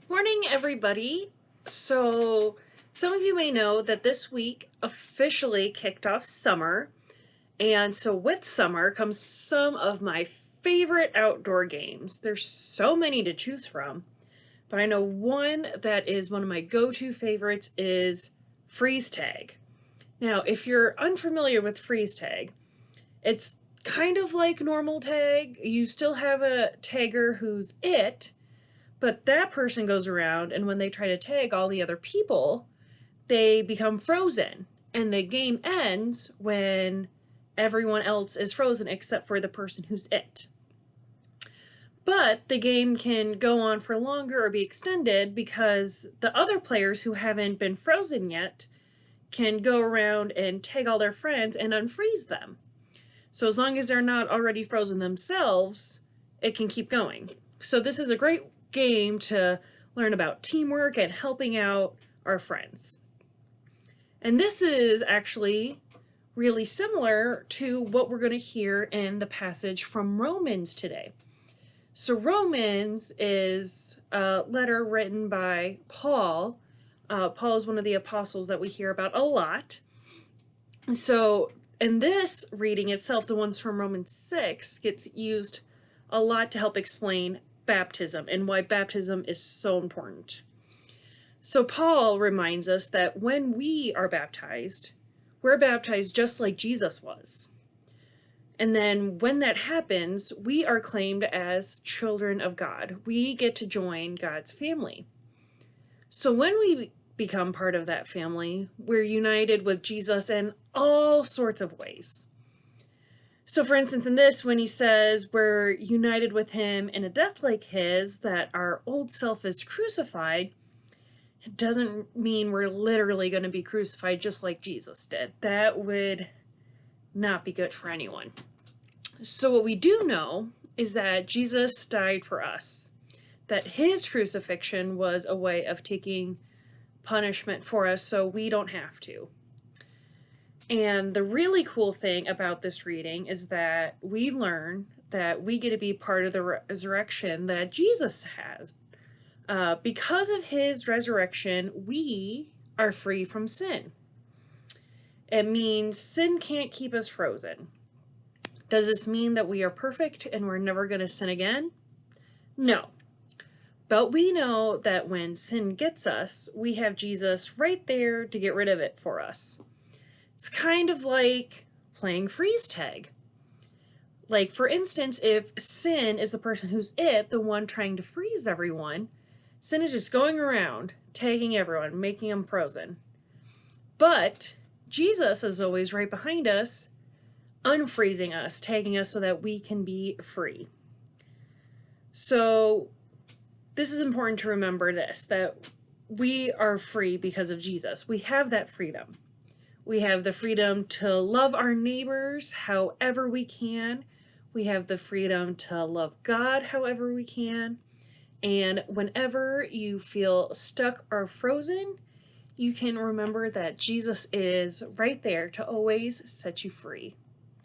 Morning, everybody. So, some of you may know that this week officially kicked off summer. And so, with summer comes some of my favorite outdoor games. There's so many to choose from, but I know one that is one of my go to favorites is freeze tag. Now, if you're unfamiliar with freeze tag, it's kind of like normal tag. You still have a tagger who's it, but that person goes around, and when they try to tag all the other people, they become frozen. And the game ends when everyone else is frozen except for the person who's it. But the game can go on for longer or be extended because the other players who haven't been frozen yet can go around and tag all their friends and unfreeze them. So as long as they're not already frozen themselves, it can keep going. So this is a great game to learn about teamwork and helping out our friends. And this is actually really similar to what we're going to hear in the passage from Romans today. So Romans is a letter written by Paul. Paul is one of the apostles that we hear about a lot. So in this reading itself, the ones from Romans 6 gets used a lot to help explain baptism and why baptism is so important. So Paul reminds us that when we are baptized, we're baptized just like Jesus was. And then when that happens, we are claimed as children of God. We get to join God's family. So when we become part of that family, we're united with Jesus in all sorts of ways. So for instance, in this, when he says we're united with him in a death like his, that our old self is crucified, it doesn't mean we're literally going to be crucified just like Jesus did. That would not be good for anyone. So what we do know is that Jesus died for us, that his crucifixion was a way of taking punishment for us so we don't have to. And the really cool thing about this reading is that we learn that we get to be part of the resurrection that Jesus has. Because of his resurrection, we are free from sin. It means sin can't keep us frozen. Does this mean that we are perfect and we're never going to sin again? No. But we know that when sin gets us, we have Jesus right there to get rid of it for us. It's kind of like playing freeze tag. Like, for instance, if sin is the person who's it, the one trying to freeze everyone, sin is just going around, tagging everyone, making them frozen. But Jesus is always right behind us, unfreezing us, tagging us so that we can be free. So this is important to remember this, that we are free because of Jesus. We have that freedom. We have the freedom to love our neighbors however we can. We have the freedom to love God however we can. And whenever you feel stuck or frozen, you can remember that Jesus is right there to always set you free.